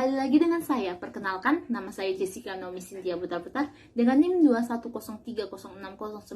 Kembali lagi dengan saya. Perkenalkan, nama saya Jessica Nomi Cynthia Putar-Putar dengan NIM 210306092,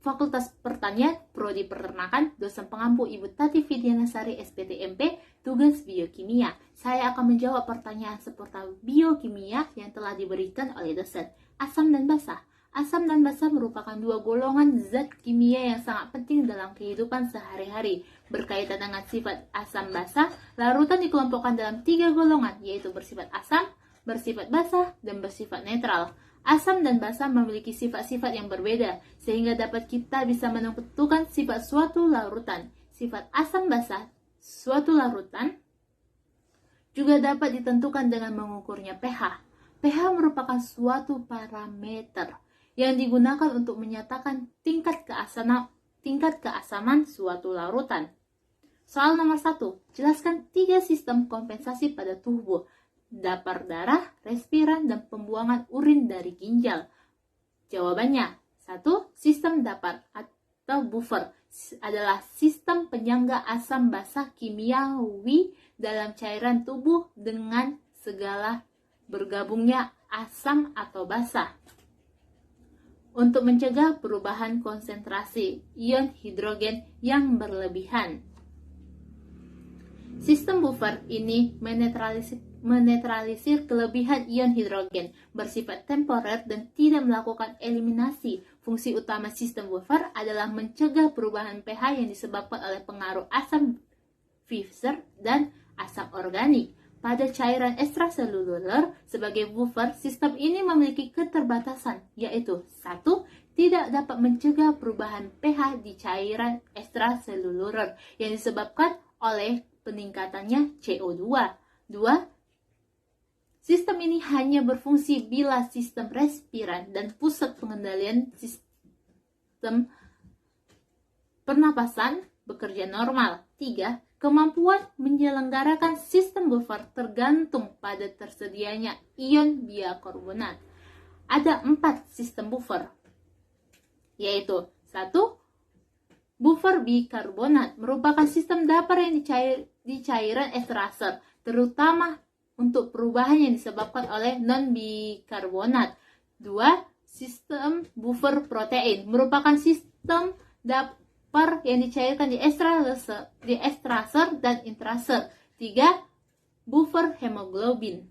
Fakultas Pertanian, Prodi Peternakan, dosen pengampu Ibu Tati Fidianasari SPTMP, tugas biokimia. Saya akan menjawab pertanyaan seputar biokimia yang telah diberikan oleh dosen. Asam dan basa. Asam dan basa merupakan dua golongan zat kimia yang sangat penting dalam kehidupan sehari-hari. Berkaitan dengan sifat asam basa, larutan dikelompokkan dalam 3 golongan, yaitu bersifat asam, bersifat basa, dan bersifat netral. Asam dan basa memiliki sifat-sifat yang berbeda, sehingga dapat kita bisa menentukan sifat suatu larutan. Sifat asam basa suatu larutan juga dapat ditentukan dengan mengukurnya pH. pH merupakan suatu parameter yang digunakan untuk menyatakan tingkat keasaman suatu larutan. Soal nomor 1, jelaskan 3 sistem kompensasi pada tubuh: dapar darah, respiran, dan pembuangan urin dari ginjal. Jawabannya, 1. Sistem dapar atau buffer adalah sistem penyangga asam basa kimiawi dalam cairan tubuh dengan segala bergabungnya asam atau basa untuk mencegah perubahan konsentrasi ion hidrogen yang berlebihan. Sistem buffer ini menetralisir kelebihan ion hidrogen, bersifat temporer dan tidak melakukan eliminasi. Fungsi utama sistem buffer adalah mencegah perubahan pH yang disebabkan oleh pengaruh asam Pfizer dan asam organik pada cairan ekstraseluler. Sebagai buffer, sistem ini memiliki keterbatasan, yaitu 1. Tidak dapat mencegah perubahan pH di cairan ekstraseluler yang disebabkan oleh peningkatannya CO2. 2. Sistem ini hanya berfungsi bila sistem respiran dan pusat pengendalian sistem pernapasan bekerja normal. 3. Kemampuan menyelenggarakan sistem buffer tergantung pada tersedianya ion bikarbonat. Ada 4 sistem buffer, yaitu 1. Buffer bikarbonat merupakan sistem dapar yang di cairan ekstraser, terutama untuk perubahan yang disebabkan oleh non-bikarbonat. 2. Sistem buffer protein merupakan sistem dapar yang dicairkan di ekstraser dan intraser. 3. Buffer hemoglobin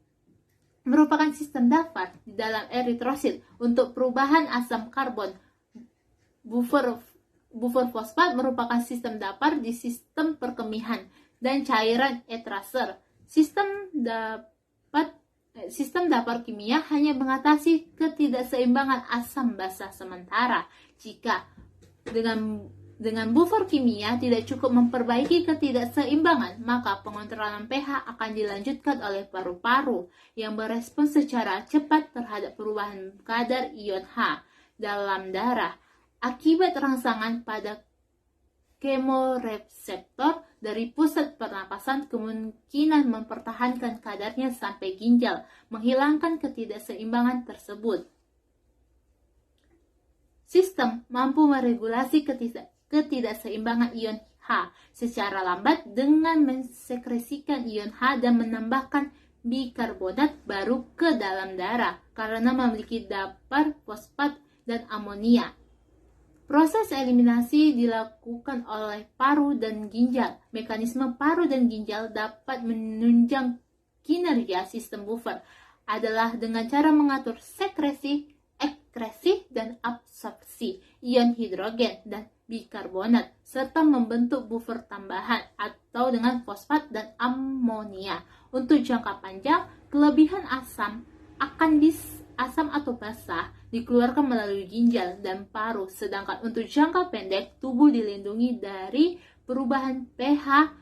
merupakan sistem dapar di dalam eritrosit untuk perubahan asam karbon. Buffer fosfat merupakan sistem dapar di sistem perkemihan dan cairan intraser. Sistem dapar kimia hanya mengatasi ketidakseimbangan asam basa sementara. Jika dengan buffer kimia tidak cukup memperbaiki ketidakseimbangan, maka pengontrolan pH akan dilanjutkan oleh paru-paru yang berespons secara cepat terhadap perubahan kadar ion H dalam darah. Akibat rangsangan pada kemoreseptor dari pusat pernapasan kemungkinan mempertahankan kadarnya sampai ginjal, menghilangkan ketidakseimbangan tersebut. Sistem mampu meregulasi ketidakseimbangan ion H secara lambat dengan mensekresikan ion H dan menambahkan bikarbonat baru ke dalam darah karena memiliki dapar fosfat dan amonia. Proses eliminasi dilakukan oleh paru dan ginjal. Mekanisme paru dan ginjal dapat menunjang kinerja sistem buffer adalah dengan cara mengatur sekresi, ekskresi, dan absorpsi ion hidrogen dan bikarbonat, serta membentuk buffer tambahan atau dengan fosfat dan amonia. Untuk jangka panjang, kelebihan asam atau basa dikeluarkan melalui ginjal dan paru, sedangkan untuk jangka pendek, tubuh dilindungi dari perubahan pH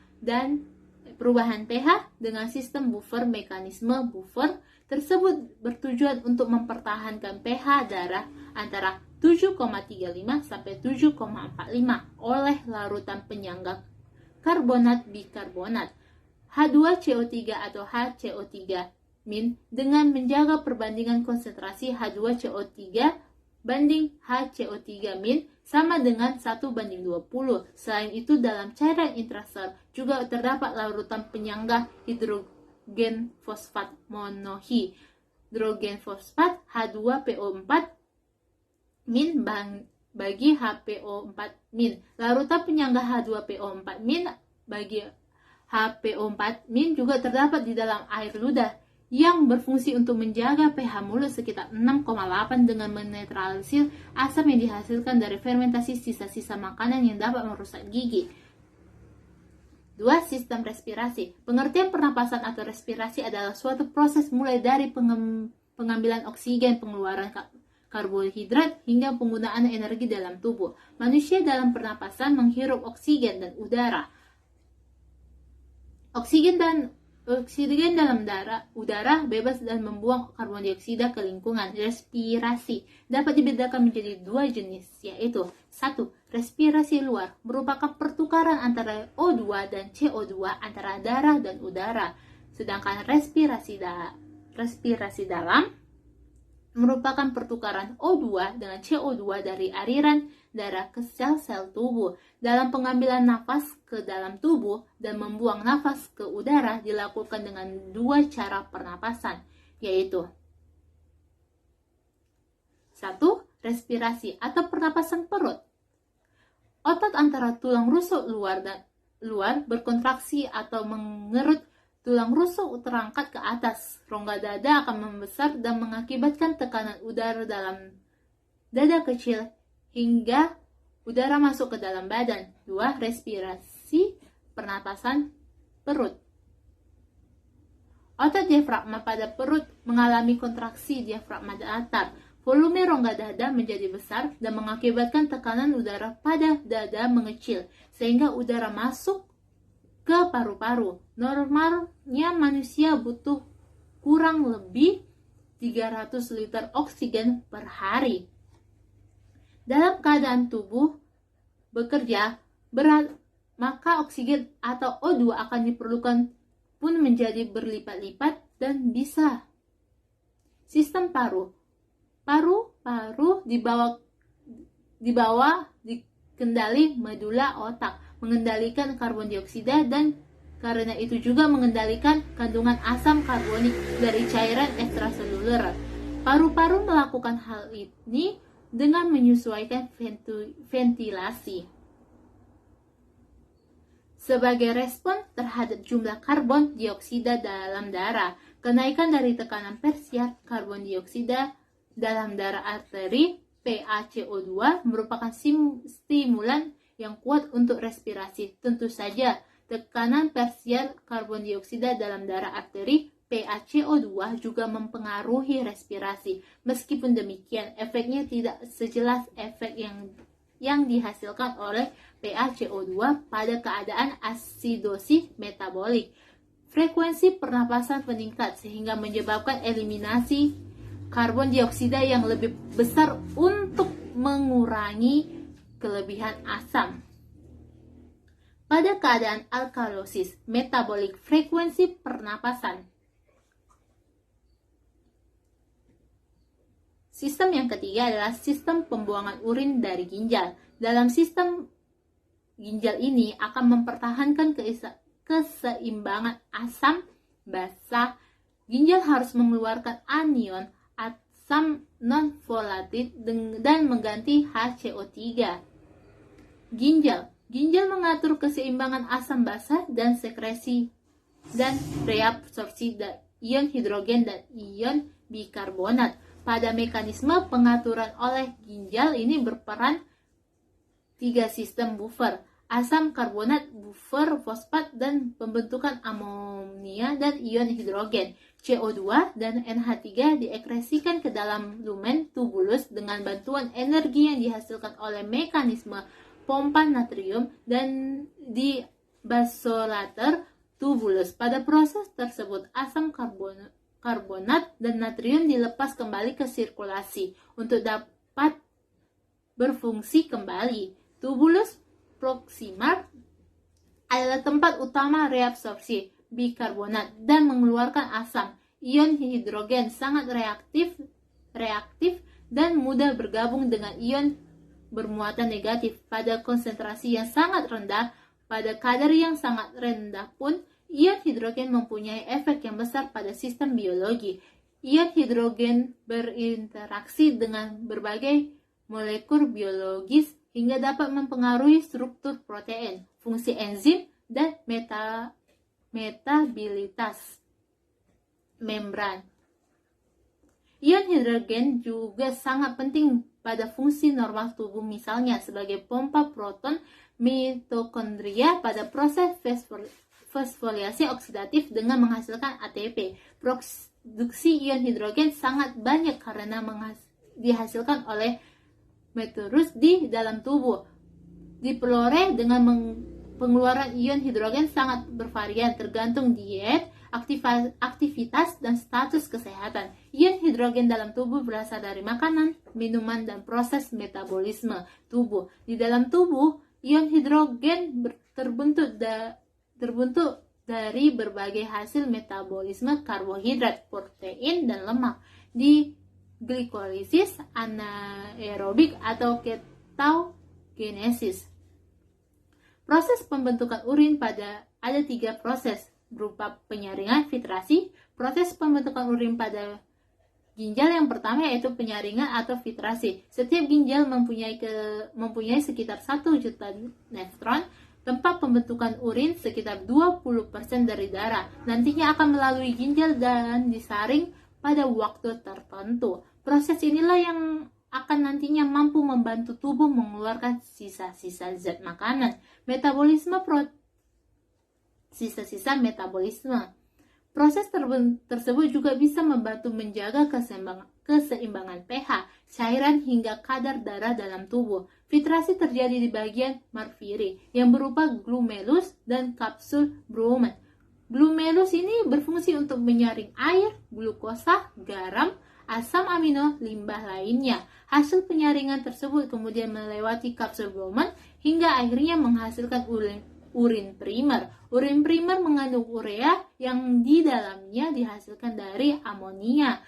dengan sistem buffer. Mekanisme buffer tersebut bertujuan untuk mempertahankan pH darah antara 7,35 sampai 7,45 oleh larutan penyangga karbonat bikarbonat H2CO3 atau HCO3- dengan menjaga perbandingan konsentrasi H2CO3 banding HCO3- sama dengan 1:20. Selain itu, dalam cairan intraser juga terdapat larutan penyangga hidrogen fosfat hidrogen fosfat H2PO4 min bagi HPO4 min. Larutan penyangga H2PO4 min bagi HPO4 min juga terdapat di dalam air ludah yang berfungsi untuk menjaga pH mulut sekitar 6,8 dengan menetralisir asam yang dihasilkan dari fermentasi sisa-sisa makanan yang dapat merusak gigi. 2. Sistem respirasi. Pengertian pernapasan atau respirasi adalah suatu proses mulai dari pengambilan oksigen, pengeluaran karbohidrat, hingga penggunaan energi dalam tubuh. Manusia dalam pernapasan menghirup oksigen dan udara. Oksigen dalam udara bebas dan membuang karbon dioksida ke lingkungan. Respirasi dapat dibedakan menjadi 2 jenis, yaitu 1. Respirasi luar merupakan pertukaran antara O2 dan CO2 antara darah dan udara. Sedangkan respirasi dalam merupakan pertukaran O2 dengan CO2 dari aliran darah ke sel-sel tubuh. Dalam pengambilan nafas ke dalam tubuh dan membuang nafas ke udara dilakukan dengan 2 cara pernapasan, yaitu 1. Respirasi atau pernapasan perut. Otot antara tulang rusuk luar berkontraksi atau mengerut tulang rusuk terangkat ke atas. Rongga dada akan membesar dan mengakibatkan tekanan udara dalam dada kecil hingga udara masuk ke dalam badan. 2. Respirasi pernapasan perut. Otot diafragma pada perut mengalami kontraksi diafragma datar. Volume rongga dada menjadi besar dan mengakibatkan tekanan udara pada dada mengecil sehingga udara masuk ke paru-paru. Normalnya manusia butuh kurang lebih 300 liter oksigen per hari. Dalam keadaan tubuh bekerja berat, maka oksigen atau O2 akan diperlukan pun menjadi berlipat-lipat dan bisa. Sistem paru dibawa kendali medula otak, mengendalikan karbon dioksida dan karena itu juga mengendalikan kandungan asam karbonik dari cairan ekstraseluler. Paru-paru melakukan hal ini dengan menyesuaikan ventilasi. Sebagai respon terhadap jumlah karbon dioksida dalam darah, kenaikan dari tekanan parsial karbon dioksida dalam darah arteri PaCO2 merupakan stimulan yang kuat untuk respirasi. Tentu saja, tekanan parsial karbon dioksida dalam darah arteri PaCO2 juga mempengaruhi respirasi. Meskipun demikian, efeknya tidak sejelas efek yang dihasilkan oleh PaCO2 pada keadaan asidosis metabolik. Frekuensi pernapasan meningkat sehingga menyebabkan eliminasi karbon dioksida yang lebih besar untuk mengurangi kelebihan asam. Pada keadaan alkalosis metabolik, frekuensi pernapasan. Sistem yang ketiga adalah sistem pembuangan urin dari ginjal. Dalam sistem ginjal ini akan mempertahankan keseimbangan asam basa. Ginjal harus mengeluarkan anion asam non-volatil dan mengganti HCO3. Ginjal mengatur keseimbangan asam basa dan sekresi dan reabsorpsi ion hidrogen dan ion bikarbonat. Pada mekanisme pengaturan oleh ginjal ini berperan 3 sistem buffer: asam karbonat, buffer fosfat, dan pembentukan amonia dan ion hidrogen. CO2 dan NH3 diekskresikan ke dalam lumen tubulus dengan bantuan energi yang dihasilkan oleh mekanisme pompa natrium dan di basolater tubulus. Pada proses tersebut, asam karbonat dan natrium dilepas kembali ke sirkulasi untuk dapat berfungsi kembali. Tubulus proksimal adalah tempat utama reabsorpsi bikarbonat dan mengeluarkan asam. Ion hidrogen sangat reaktif dan mudah bergabung dengan ion bermuatan negatif. Pada konsentrasi yang sangat rendah, pada kadar yang sangat rendah pun, Ion hidrogen mempunyai efek yang besar pada sistem biologi. Ion hidrogen berinteraksi dengan berbagai molekul biologis hingga dapat mempengaruhi struktur protein, fungsi enzim, dan metabilitas membran. Ion hidrogen juga sangat penting pada fungsi normal tubuh, misalnya sebagai pompa proton mitokondria pada proses fosforilyasi oksidatif dengan menghasilkan ATP. Produksi ion hidrogen sangat banyak karena dihasilkan oleh meteorus di dalam tubuh. Diperoleh dengan pengeluaran ion hidrogen sangat bervarian tergantung diet, aktivitas, dan status kesehatan. Ion hidrogen dalam tubuh berasal dari makanan, minuman, dan proses metabolisme tubuh. Di dalam tubuh, ion hidrogen terbentuk dari berbagai hasil metabolisme karbohidrat, protein, dan lemak. Di glikolisis, anaerobik, atau ketogenesis. Proses pembentukan urin ada 3 proses, berupa penyaringan, filtrasi. Proses pembentukan urin pada ginjal yang pertama yaitu penyaringan atau filtrasi. Setiap ginjal mempunyai sekitar 1 juta nefron. Tempat pembentukan urin sekitar 20% dari darah. Nantinya akan melalui ginjal dan disaring pada waktu tertentu. Proses inilah yang akan nantinya mampu membantu tubuh mengeluarkan sisa-sisa zat makanan. Sisa-sisa metabolisme. Proses tersebut juga bisa membantu menjaga keseimbangan pH, cairan, hingga kadar darah dalam tubuh. Filtrasi terjadi di bagian marfiri yang berupa glomerulus dan kapsul Bowman. Glomerulus ini berfungsi untuk menyaring air, glukosa, garam, asam amino, limbah lainnya. Hasil penyaringan tersebut kemudian melewati kapsul Bowman hingga akhirnya menghasilkan urin primer. Urin primer mengandung urea yang di dalamnya dihasilkan dari amonia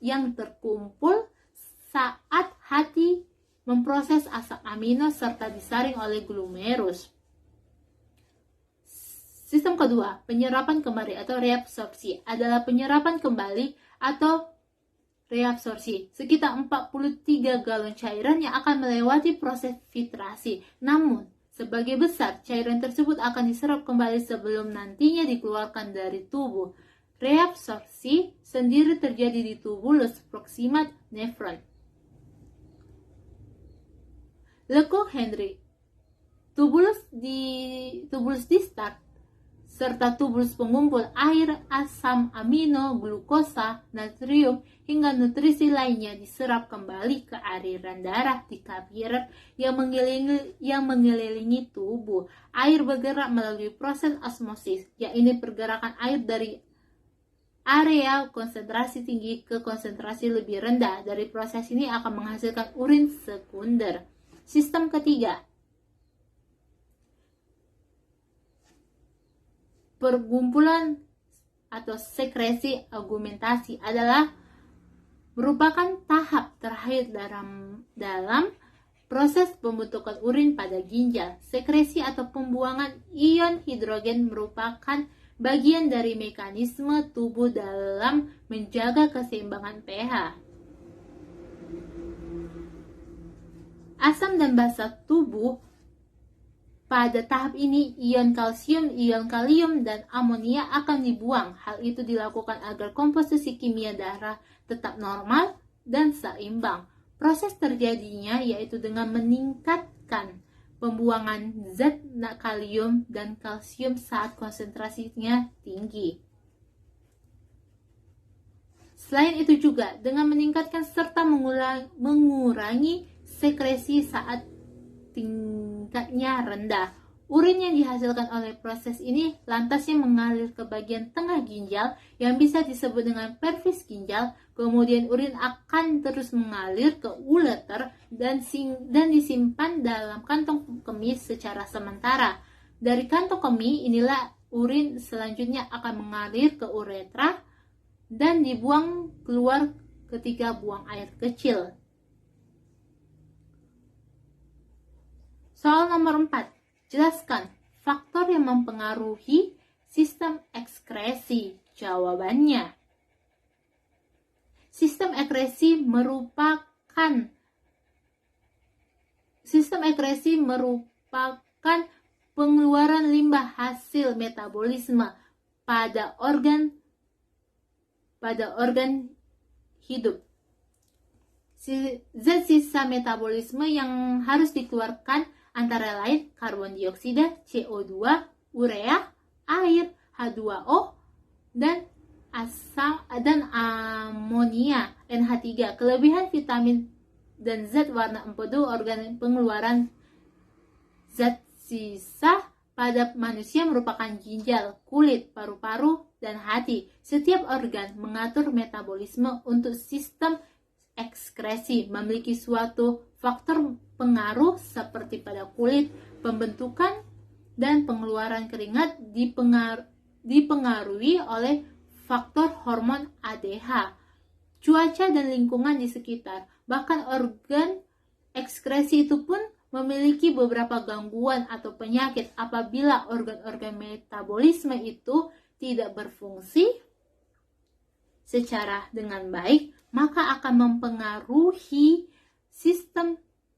yang terkumpul saat hati memproses asam amino serta disaring oleh glomerulus. Sistem kedua, penyerapan kembali atau reabsorpsi adalah penyerapan kembali atau reabsorpsi. Sekitar 43 galon cairan yang akan melewati proses filtrasi. Namun, sebagai besar, cairan tersebut akan diserap kembali sebelum nantinya dikeluarkan dari tubuh. Reabsorpsi sendiri terjadi di tubulus proximal nephron. Lekuk Henry, tubulus distal, serta tubulus pengumpul air, asam amino, glukosa, natrium, hingga nutrisi lainnya diserap kembali ke aliran darah di kapiler yang mengelilingi tubuh. Air bergerak melalui proses osmosis, yaitu pergerakan air dari area konsentrasi tinggi ke konsentrasi lebih rendah. Dari proses ini akan menghasilkan urin sekunder. Sistem ketiga, pergumpulan atau sekresi augmentasi adalah merupakan tahap terakhir dalam proses pembentukan urin pada ginjal. Sekresi atau pembuangan ion hidrogen merupakan bagian dari mekanisme tubuh dalam menjaga keseimbangan pH. Asam dan basa tubuh. Pada tahap ini, ion kalsium, ion kalium, dan amonia akan dibuang. Hal itu dilakukan agar komposisi kimia darah tetap normal dan seimbang. Proses terjadinya yaitu dengan meningkatkan pembuangan zat kalium dan kalsium saat konsentrasinya tinggi. Selain itu juga dengan meningkatkan serta mengurangi sekresi saat tingkatnya rendah. Urin yang dihasilkan oleh proses ini lantasnya mengalir ke bagian tengah ginjal yang bisa disebut dengan pelvis ginjal. Kemudian urin akan terus mengalir ke ureter dan disimpan dalam kantong kemih secara sementara. Dari kantong kemih inilah urin selanjutnya akan mengalir ke uretra dan dibuang keluar ketika buang air kecil. Soal nomor 4. Jelaskan faktor yang mempengaruhi Sistem ekskresi. Jawabannya, sistem ekskresi merupakan pengeluaran limbah hasil metabolisme pada organ hidup. Zat sisa metabolisme yang harus dikeluarkan antara lain karbon dioksida, CO2, urea, air, H2O, dan amonia, NH3. Kelebihan vitamin dan zat warna empedu organ pengeluaran zat sisa pada manusia merupakan ginjal, kulit, paru-paru, dan hati. Setiap organ mengatur metabolisme untuk sistem ekskresi, memiliki suatu faktor pengaruh seperti pada kulit, pembentukan dan pengeluaran keringat dipengaruhi oleh faktor hormon ADH, cuaca dan lingkungan di sekitar. Bahkan organ ekskresi itu pun memiliki beberapa gangguan atau penyakit. Apabila organ-organ metabolisme itu tidak berfungsi secara dengan baik, maka akan mempengaruhi sistem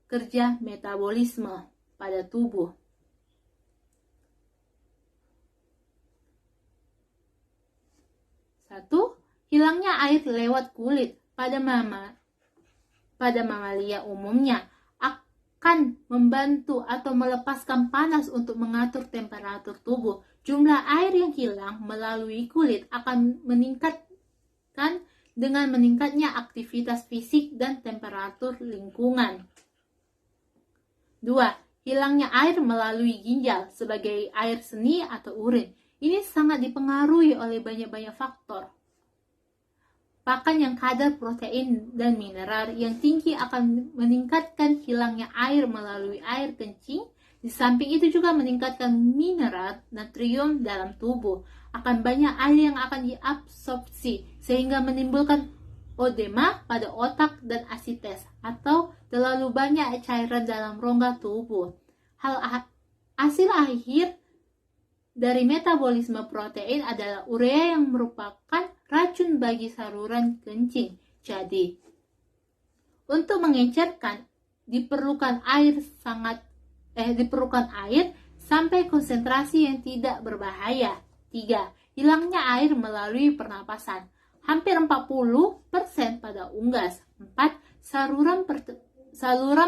kerja metabolisme pada tubuh. 1. Hilangnya air lewat kulit pada mamalia umumnya akan membantu atau melepaskan panas untuk mengatur temperatur tubuh. Jumlah air yang hilang melalui kulit akan meningkatkan dengan meningkatnya aktivitas fisik dan temperatur lingkungan. 2. Hilangnya air melalui ginjal sebagai air seni atau urin. Ini sangat dipengaruhi oleh banyak faktor. Pakan yang kadar protein dan mineral yang tinggi akan meningkatkan hilangnya air melalui air kencing. Di samping itu juga meningkatkan mineral natrium dalam tubuh. Akan banyak air yang akan diabsorpsi sehingga menimbulkan odema pada otak dan asites atau terlalu banyak cairan dalam rongga tubuh. Hasil akhir dari metabolisme protein adalah urea yang merupakan racun bagi saluran kencing. Jadi, untuk mengencerkan diperlukan air sampai konsentrasi yang tidak berbahaya. 3. Hilangnya air melalui pernapasan. Hampir 40% pada unggas. 4. Saluran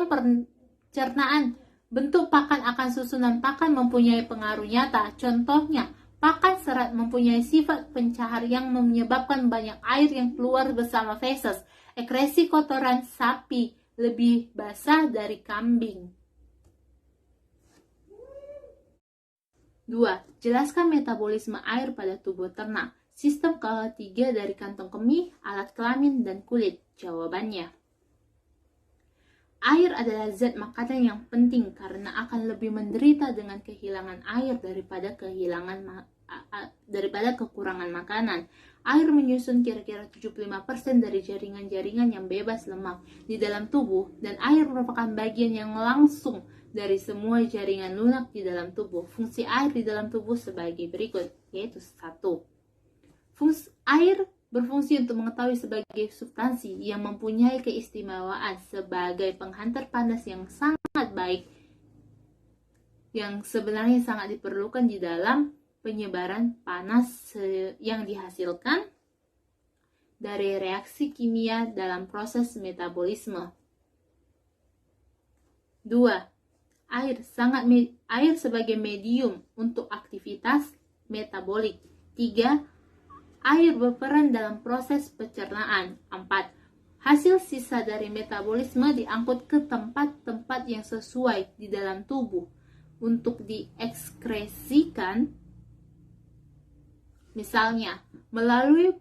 pencernaan. Bentuk pakan akan susunan pakan mempunyai pengaruh nyata. Contohnya, pakan serat mempunyai sifat pencahar yang menyebabkan banyak air yang keluar bersama feses. Ekresi kotoran sapi lebih basah dari kambing. 2. Jelaskan metabolisme air pada tubuh ternak. Sistem ketiga dari kantong kemih, alat kelamin, dan kulit. Jawabannya, air adalah zat makanan yang penting karena akan lebih menderita dengan kehilangan air daripada kekurangan makanan. Air menyusun kira-kira 75% dari jaringan-jaringan yang bebas lemak di dalam tubuh, dan air merupakan bagian yang langsung dari semua jaringan lunak di dalam tubuh. Fungsi air di dalam tubuh sebagai berikut, yaitu 1. Air berfungsi untuk mengetahui sebagai substansi yang mempunyai keistimewaan sebagai penghantar panas yang sangat baik, yang sebenarnya sangat diperlukan di dalam penyebaran panas yang dihasilkan dari reaksi kimia dalam proses metabolisme. 2. Air sebagai medium untuk aktivitas metabolik. 3. Air berperan dalam proses pencernaan. 4. Hasil sisa dari metabolisme diangkut ke tempat-tempat yang sesuai di dalam tubuh untuk diekskresikan, misalnya melalui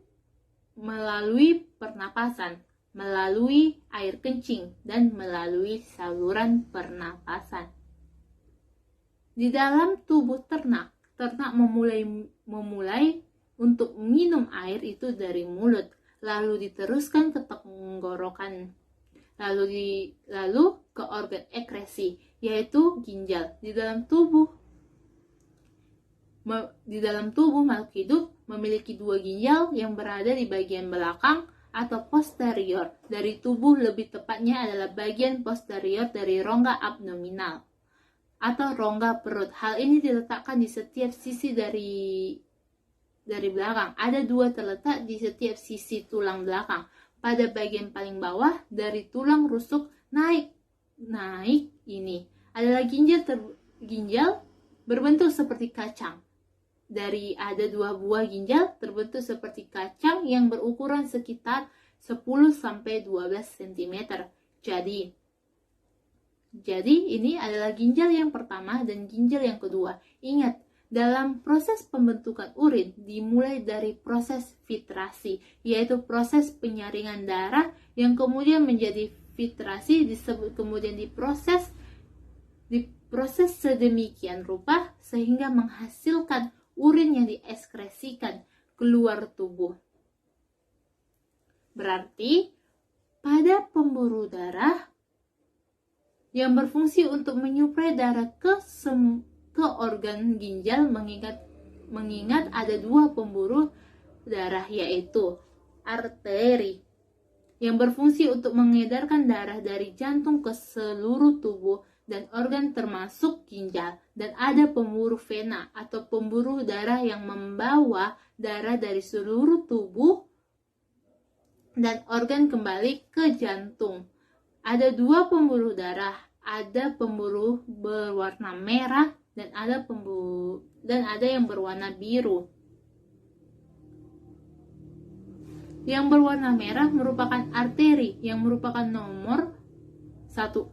pernapasan, melalui air kencing, dan melalui saluran pernapasan. Di dalam tubuh ternak memulai untuk minum air itu dari mulut, lalu diteruskan ke tenggorokan, lalu ke organ ekresi, yaitu ginjal di dalam tubuh. di dalam tubuh makhluk hidup memiliki 2 ginjal yang berada di bagian belakang atau posterior dari tubuh, lebih tepatnya adalah bagian posterior dari rongga abdominal atau rongga perut. Hal ini diletakkan di setiap sisi dari belakang. Ada 2 terletak di setiap sisi tulang belakang. Pada bagian paling bawah dari tulang rusuk naik ini adalah ginjal berbentuk seperti kacang. Ada 2 buah ginjal terbentuk seperti kacang yang berukuran sekitar 10-12 cm. Jadi ini adalah ginjal yang pertama dan ginjal yang kedua. Ingat, dalam proses pembentukan urin dimulai dari proses filtrasi, yaitu proses penyaringan darah yang kemudian menjadi filtrasi, kemudian diproses sedemikian rupa sehingga menghasilkan urin yang diekskresikan keluar tubuh. Berarti pada pembuluh darah yang berfungsi untuk menyuplai darah ke organ ginjal, mengingat ada 2 pembuluh darah, yaitu arteri yang berfungsi untuk mengedarkan darah dari jantung ke seluruh tubuh dan organ termasuk ginjal, dan ada pembuluh vena atau pembuluh darah yang membawa darah dari seluruh tubuh dan organ kembali ke jantung. Ada 2 pembuluh darah, ada pembuluh berwarna merah dan ada yang berwarna biru. Yang berwarna merah merupakan arteri yang merupakan nomor 1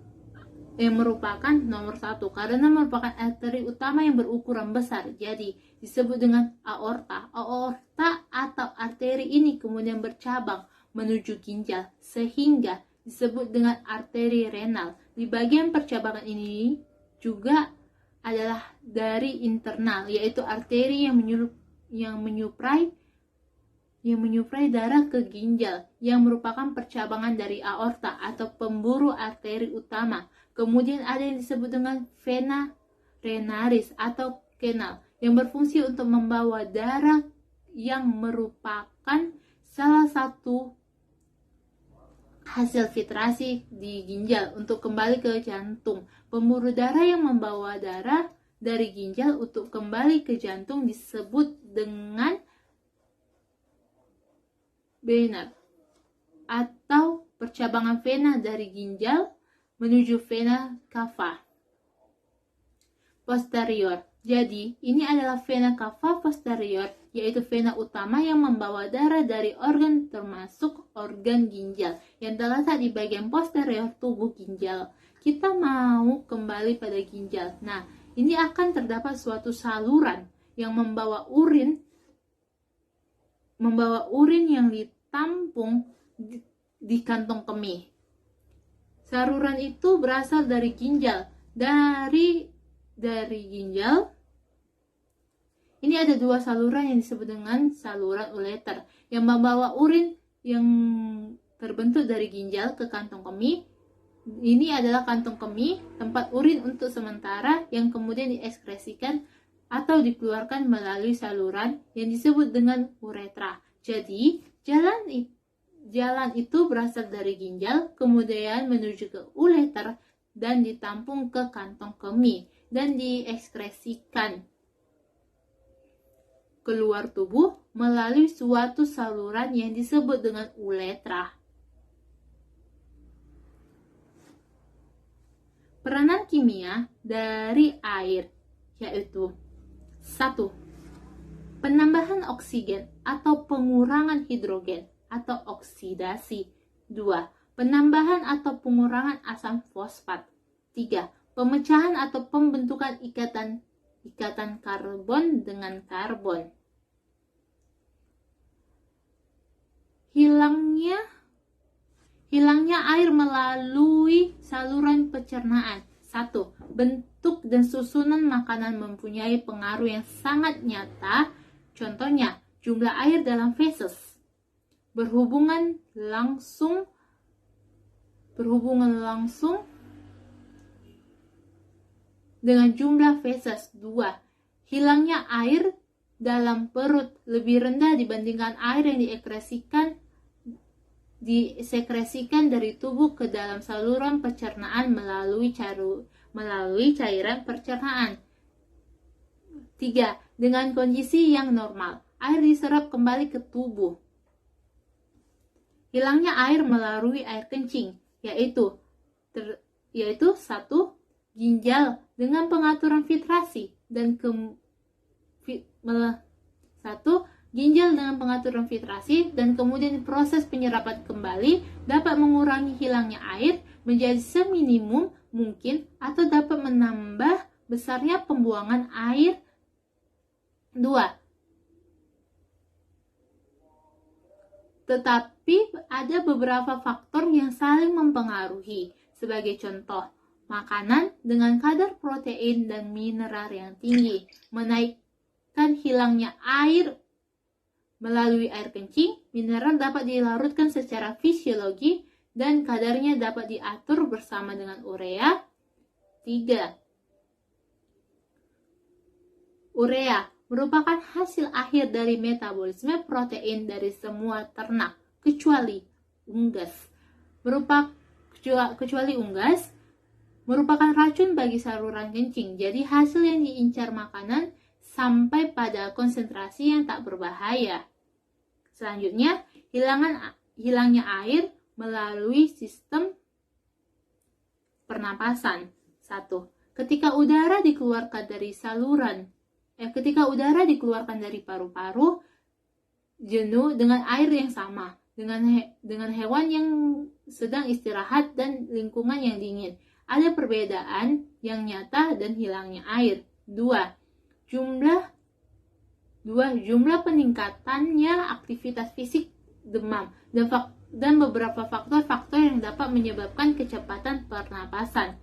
karena merupakan arteri utama yang berukuran besar, jadi disebut dengan aorta. Aorta atau arteri ini kemudian bercabang menuju ginjal sehingga disebut dengan arteri renal. Di bagian percabangan ini juga adalah dari internal, yaitu arteri yang menyuplai darah ke ginjal, yang merupakan percabangan dari aorta atau pembuluh arteri utama. Kemudian ada yang disebut dengan vena renalis atau kenal, yang berfungsi untuk membawa darah, yang merupakan salah satu hasil filtrasi di ginjal untuk kembali ke jantung. Pembuluh darah yang membawa darah dari ginjal untuk kembali ke jantung disebut dengan vena atau percabangan vena dari ginjal menuju vena cava posterior. Jadi, ini adalah vena cava posterior, yaitu vena utama yang membawa darah dari organ termasuk organ ginjal yang terletak di bagian posterior tubuh ginjal. Kita mau kembali pada ginjal. Nah, ini akan terdapat suatu saluran yang membawa urin yang ditampung di kantong kemih. Saluran itu berasal dari ginjal. Dari ginjal ini ada 2 saluran yang disebut dengan saluran ureter yang membawa urin yang terbentuk dari ginjal ke kantong kemih. Ini adalah kantong kemih, tempat urin untuk sementara yang kemudian diekskresikan atau dikeluarkan melalui saluran yang disebut dengan uretra. Jadi, jalan itu berasal dari ginjal, kemudian menuju ke ureter dan ditampung ke kantong kemih dan diekskresikan keluar tubuh melalui suatu saluran yang disebut dengan uretra. Peranan kimia dari air yaitu 1. Penambahan oksigen atau pengurangan hidrogen atau oksidasi. 2. Penambahan atau pengurangan asam fosfat. 3. Pemecahan atau pembentukan ikatan karbon dengan karbon. Hilangnya air melalui saluran pencernaan. 1. Bentuk dan susunan makanan mempunyai pengaruh yang sangat nyata. Contohnya, jumlah air dalam feses berhubungan langsung dengan jumlah feses. 2. hilangnya air dalam perut lebih rendah dibandingkan air yang disekresikan dari tubuh ke dalam saluran pencernaan melalui cairan pencernaan. 3. Dengan kondisi yang normal, air diserap kembali ke tubuh. Hilangnya air melalui air kencing, yaitu 1. Ginjal dengan pengaturan filtrasi dan kemudian proses penyerapan kembali dapat mengurangi hilangnya air menjadi seminimum mungkin atau dapat menambah besarnya pembuangan air. 2. Tetapi ada beberapa faktor yang saling mempengaruhi. Sebagai contoh, makanan dengan kadar protein dan mineral yang tinggi menaikkan hilangnya air melalui air kencing. Mineral dapat dilarutkan secara fisiologi dan kadarnya dapat diatur bersama dengan urea. 3. Urea merupakan hasil akhir dari metabolisme protein dari semua ternak kecuali unggas. Merupakan racun bagi saluran kencing. Jadi hasil yang diincar makanan sampai pada konsentrasi yang tak berbahaya. Selanjutnya, hilangnya air melalui sistem pernapasan. 1. Ketika udara dikeluarkan dari paru-paru jenuh dengan air yang sama dengan hewan yang sedang istirahat dan lingkungan yang dingin. Ada perbedaan yang nyata dan hilangnya air. 2. Jumlah peningkatannya aktivitas fisik, demam, dan beberapa faktor-faktor yang dapat menyebabkan kecepatan pernapasan.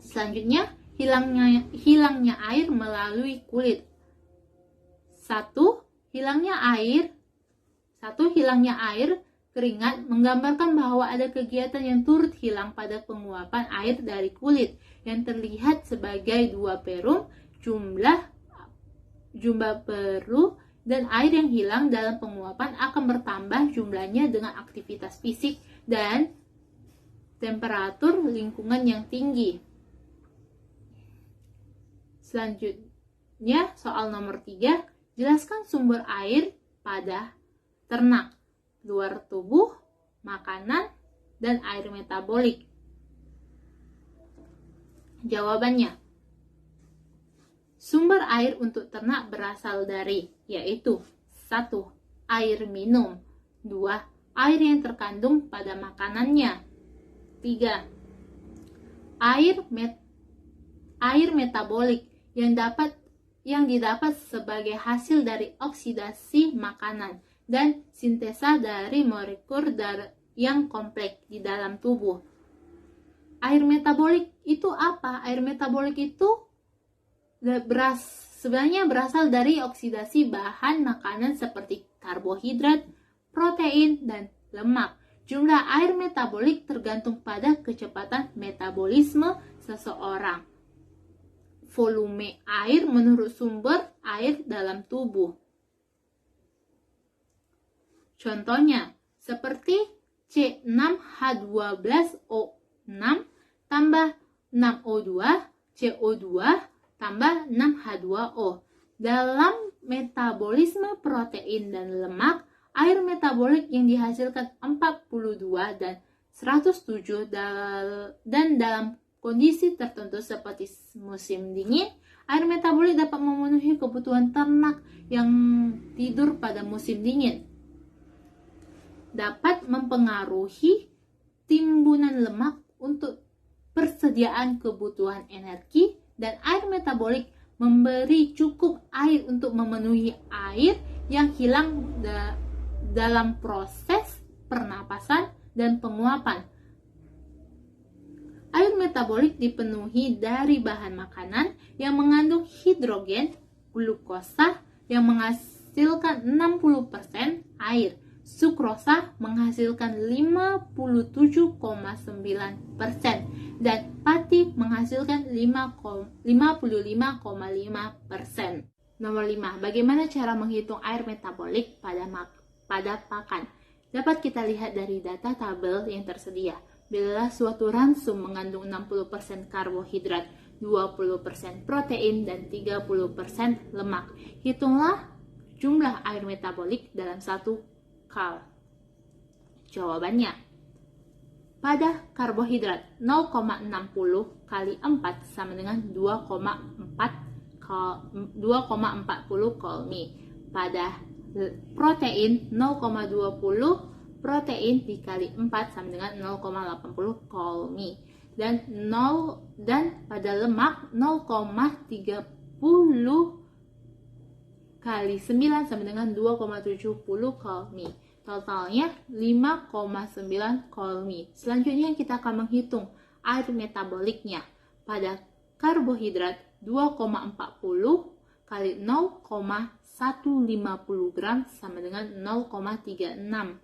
Selanjutnya, hilangnya air melalui kulit. 1. Hilangnya air keringat menggambarkan bahwa ada kegiatan yang turut hilang pada penguapan air dari kulit yang terlihat sebagai 2 perum, jumlah peru dan air yang hilang dalam penguapan akan bertambah jumlahnya dengan aktivitas fisik dan temperatur lingkungan yang tinggi. Selanjutnya, soal nomor 3, jelaskan sumber air pada ternak, luar tubuh, makanan, dan air metabolik. Jawabannya, sumber air untuk ternak berasal dari, yaitu 1. Air minum. 2. Air yang terkandung pada makanannya. 3. Air metabolik yang didapat sebagai hasil dari oksidasi makanan dan sintesa dari molekul yang kompleks di dalam tubuh. Air metabolik itu apa? Air metabolik itu sebenarnya berasal dari oksidasi bahan makanan seperti karbohidrat, protein, dan lemak. Jumlah air metabolik tergantung pada kecepatan metabolisme seseorang. Volume air menurut sumber air dalam tubuh. Contohnya, seperti C6H12O6 tambah 6O2, CO2 tambah 6H2O. Dalam metabolisme protein dan lemak, air metabolik yang dihasilkan 42 dan 107 dan dalam kondisi tertentu seperti musim dingin, air metabolik dapat memenuhi kebutuhan ternak yang tidur pada musim dingin. Dapat mempengaruhi timbunan lemak untuk persediaan kebutuhan energi, dan air metabolik memberi cukup air untuk memenuhi air yang hilang dalam proses pernapasan dan penguapan. Air metabolik dipenuhi dari bahan makanan yang mengandung hidrogen, glukosa yang menghasilkan 60% air, sukrosa menghasilkan 57,9%, dan pati menghasilkan 55,5%. Nomor 5. Bagaimana cara menghitung air metabolik pada pakan? Dapat kita lihat dari data tabel yang tersedia. Bila suatu ransum mengandung 60% karbohidrat, 20% protein, dan 30% lemak, hitunglah jumlah air metabolik dalam 1 kal. Jawabannya, pada karbohidrat 0,60 kali 4 sama dengan 2,40 kalmi. Pada protein 0,20 protein dikali 4 sama dengan 0,80 kalmi. Dan pada lemak 0,30 kali 9 sama dengan 2,70 kalmi. Totalnya 5,9 kalmi. Selanjutnya kita akan menghitung air metaboliknya. Pada karbohidrat 2,40 kali 0,150 gram sama dengan 0,36.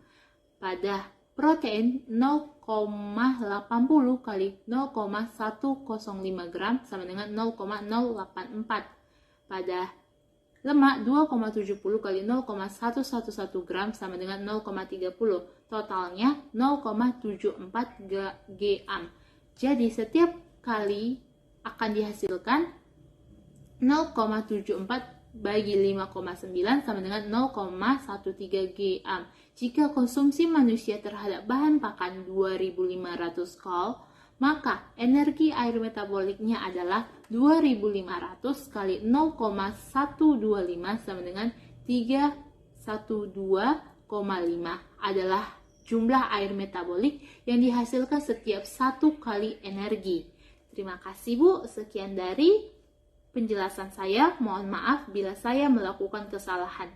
Pada protein 0,80 kali 0,105 gram sama dengan 0,084. Pada lemak 2,70 kali 0,111 gram sama dengan 0,30. Totalnya 0,74 gram. Jadi setiap kali akan dihasilkan 0,74 bagi 5,9 sama dengan 0,13 gram. Jika konsumsi manusia terhadap bahan pakan 2.500 kal, maka energi air metaboliknya adalah 2.500 kali 0,125 sama dengan 312,5 adalah jumlah air metabolik yang dihasilkan setiap 1 kali energi. Terima kasih Bu, sekian dari penjelasan saya. Mohon maaf bila saya melakukan kesalahan.